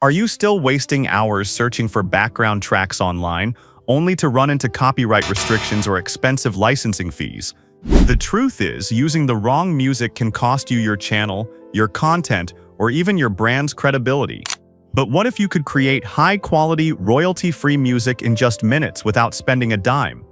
Are you still wasting hours searching for background tracks online, only to run into copyright restrictions or expensive licensing fees? The truth is, using the wrong music can cost you your channel, your content, or even your brand's credibility. But what if you could create high-quality, royalty-free music in just minutes without spending a dime?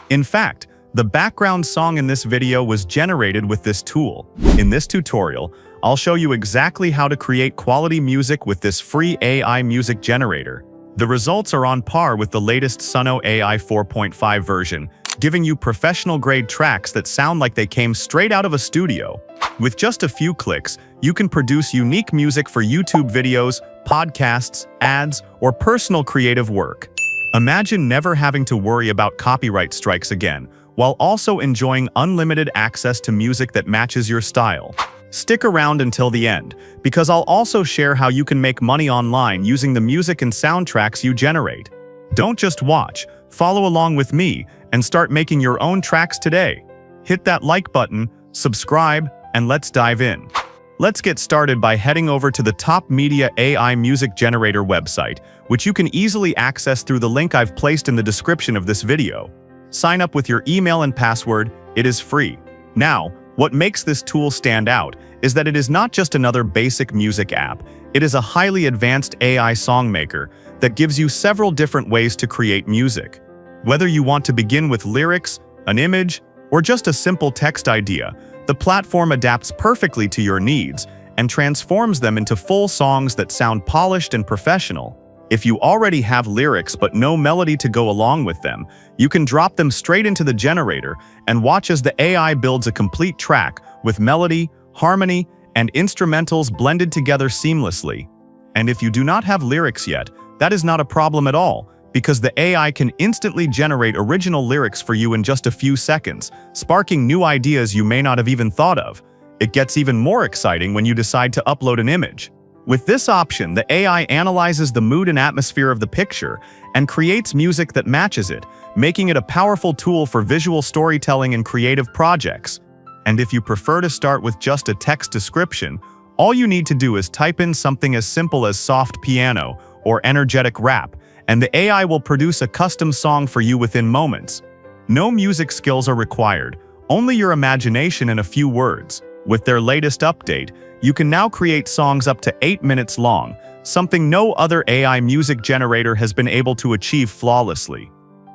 In fact, the background song in this video was generated with this tool. In this tutorial, I'll show you exactly how to create quality music with this free AI music generator. The results are on par with the latest Suno AI 4.5 version, giving you professional-grade tracks that sound like they came straight out of a studio. With just a few clicks, you can produce unique music for YouTube videos, podcasts, ads, or personal creative work. Imagine never having to worry about copyright strikes again, while also enjoying unlimited access to music that matches your style. Stick around until the end, because I'll also share how you can make money online using the music and soundtracks you generate. Don't just watch, follow along with me, and start making your own tracks today. Hit that like button, subscribe, and let's dive in. Let's get started by heading over to the TopMediai AI music generator website, which you can easily access through the link I've placed in the description of this video. Sign up with your email and password, it is free. Now, what makes this tool stand out is that it is not just another basic music app, it is a highly advanced AI songmaker that gives you several different ways to create music. Whether you want to begin with lyrics, an image, or just a simple text idea, the platform adapts perfectly to your needs and transforms them into full songs that sound polished and professional. If you already have lyrics but no melody to go along with them, you can drop them straight into the generator and watch as the AI builds a complete track with melody, harmony, and instrumentals blended together seamlessly. And if you do not have lyrics yet, that is not a problem at all, because the AI can instantly generate original lyrics for you in just a few seconds, sparking new ideas you may not have even thought of. It gets even more exciting when you decide to upload an image. With this option, the AI analyzes the mood and atmosphere of the picture and creates music that matches it, making it a powerful tool for visual storytelling and creative projects. And if you prefer to start with just a text description, all you need to do is type in something as simple as soft piano or energetic rap, and the AI will produce a custom song for you within moments. No music skills are required, only your imagination and a few words. With their latest update, you can now create songs up to 8 minutes long, something no other AI music generator has been able to achieve flawlessly.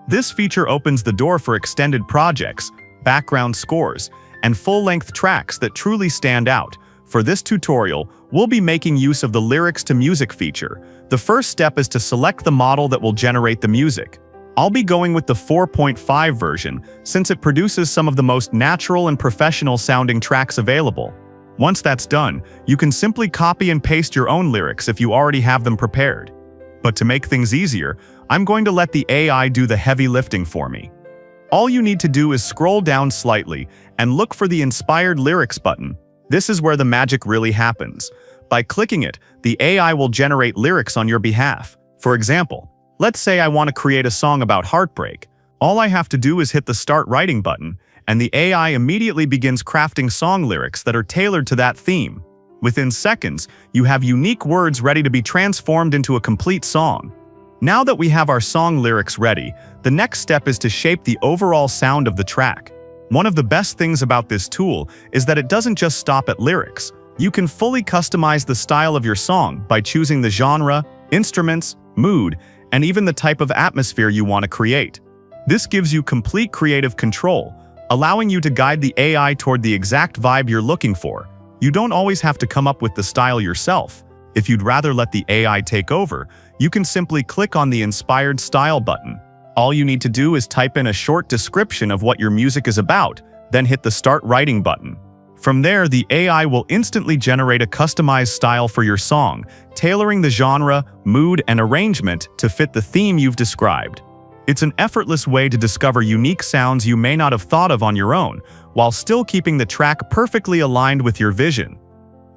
This feature opens the door for extended projects, background scores, and full-length tracks that truly stand out. For this tutorial, we'll be making use of the lyrics to music feature. The first step is to select the model that will generate the music. I'll be going with the 4.5 version, since it produces some of the most natural and professional-sounding tracks available. Once that's done, you can simply copy and paste your own lyrics if you already have them prepared. But to make things easier, I'm going to let the AI do the heavy lifting for me. All you need to do is scroll down slightly and look for the Inspired Lyrics button. This is where the magic really happens. By clicking it, the AI will generate lyrics on your behalf. For example, let's say I want to create a song about heartbreak. All I have to do is hit the Start Writing button, and the AI immediately begins crafting song lyrics that are tailored to that theme. Within seconds, you have unique words ready to be transformed into a complete song. Now that we have our song lyrics ready, the next step is to shape the overall sound of the track. One of the best things about this tool is that it doesn't just stop at lyrics. You can fully customize the style of your song by choosing the genre, instruments, mood, and even the type of atmosphere you want to create. This gives you complete creative control, allowing you to guide the AI toward the exact vibe you're looking for. You don't always have to come up with the style yourself. If you'd rather let the AI take over, you can simply click on the Inspired Style button. All you need to do is type in a short description of what your music is about, then hit the Start Writing button. From there, the AI will instantly generate a customized style for your song, tailoring the genre, mood, and arrangement to fit the theme you've described. It's an effortless way to discover unique sounds you may not have thought of on your own, while still keeping the track perfectly aligned with your vision.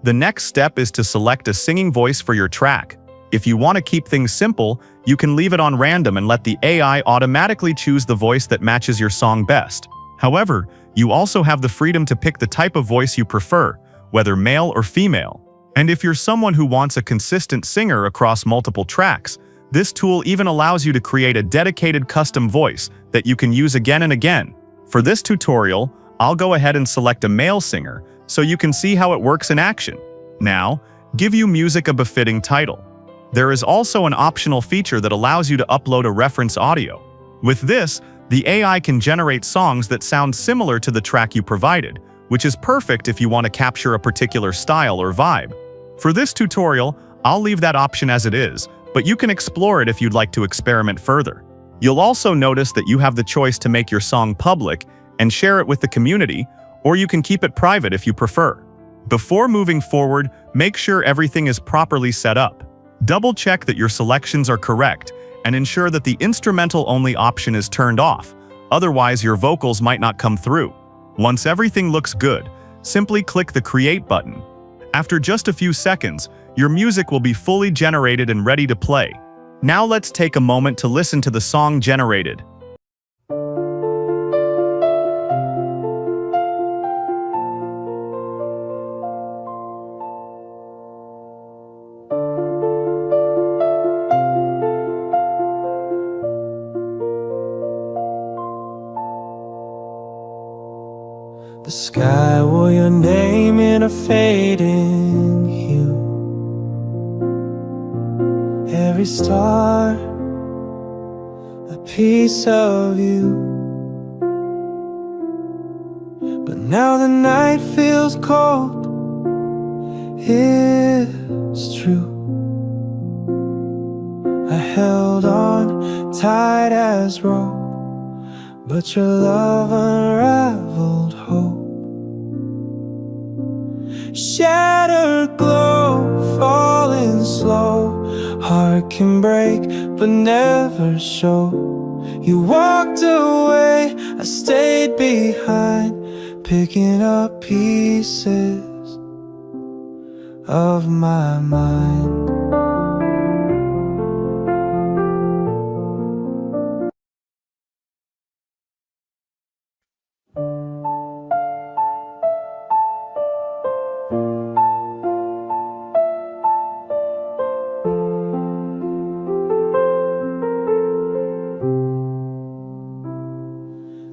The next step is to select a singing voice for your track. If you want to keep things simple, you can leave it on random and let the AI automatically choose the voice that matches your song best. However, you also have the freedom to pick the type of voice you prefer, whether male or female. And if you're someone who wants a consistent singer across multiple tracks, this tool even allows you to create a dedicated custom voice that you can use again and again. For this tutorial, I'll go ahead and select a male singer so you can see how it works in action. Now, give your music a befitting title. There is also an optional feature that allows you to upload a reference audio. With this, the AI can generate songs that sound similar to the track you provided, which is perfect if you want to capture a particular style or vibe. For this tutorial, I'll leave that option as it is, but you can explore it if you'd like to experiment further. You'll also notice that you have the choice to make your song public and share it with the community, or you can keep it private if you prefer. Before moving forward, make sure everything is properly set up. Double-check that your selections are correct and ensure that the instrumental-only option is turned off, otherwise your vocals might not come through. Once everything looks good, simply click the Create button. After just a few seconds, your music will be fully generated and ready to play. Now let's take a moment to listen to the song generated. The sky wore your name in a fading hue. Every star, a piece of you. But now the night feels cold. It's true. I held on tight as rope, but your love unraveled hope. Shattered glow, falling slow. Heart can break, but never show. You walked away, I stayed behind, picking up pieces of my mind.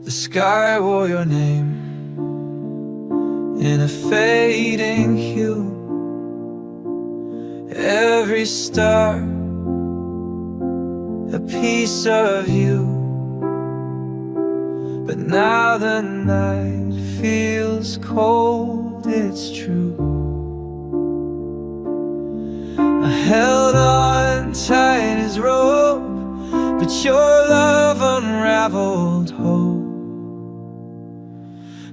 The sky wore your name in a fading hue. Every star, a piece of you. But now the night feels cold, it's true. I held on tight as rope, but your love unraveled hope.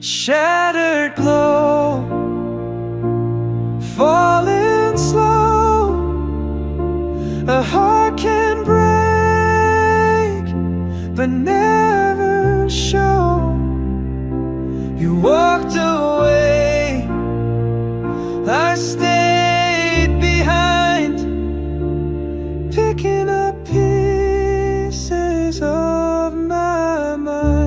Shattered glow, falling slow. A heart can break, but never show. You walked away, I stayed behind, picking up pieces of my mind.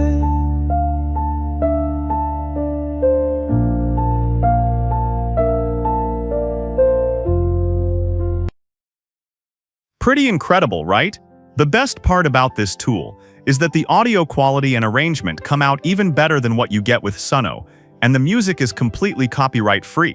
Pretty incredible, right? The best part about this tool is that the audio quality and arrangement come out even better than what you get with Suno, and the music is completely copyright-free.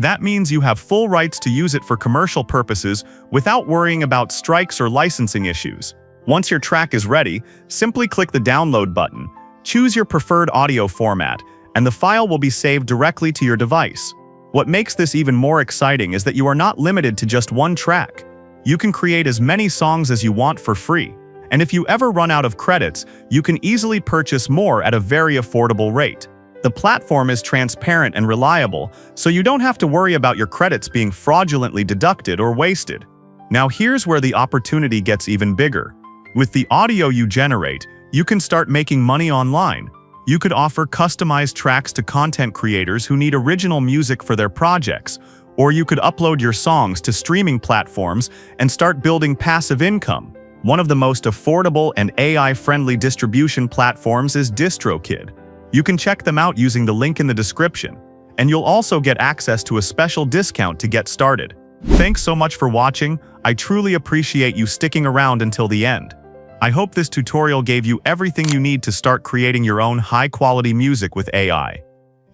That means you have full rights to use it for commercial purposes without worrying about strikes or licensing issues. Once your track is ready, simply click the download button, choose your preferred audio format, and the file will be saved directly to your device. What makes this even more exciting is that you are not limited to just one track. You can create as many songs as you want for free, and if you ever run out of credits, you can easily purchase more at a very affordable rate. The platform is transparent and reliable, so you don't have to worry about your credits being fraudulently deducted or wasted. Now here's where the opportunity gets even bigger. With the audio you generate, you can start making money online. You could offer customized tracks to content creators who need original music for their projects, or you could upload your songs to streaming platforms and start building passive income. One of the most affordable and AI-friendly distribution platforms is DistroKid. You can check them out using the link in the description. and you'll also get access to a special discount to get started. Thanks so much for watching. I truly appreciate you sticking around until the end. I hope this tutorial gave you everything you need to start creating your own high-quality music with AI.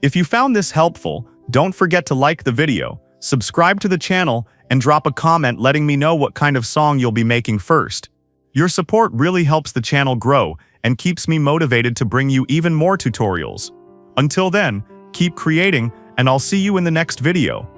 If you found this helpful, don't forget to like the video, subscribe to the channel, and drop a comment letting me know what kind of song you'll be making first. Your support really helps the channel grow and keeps me motivated to bring you even more tutorials. Until then, keep creating, and I'll see you in the next video.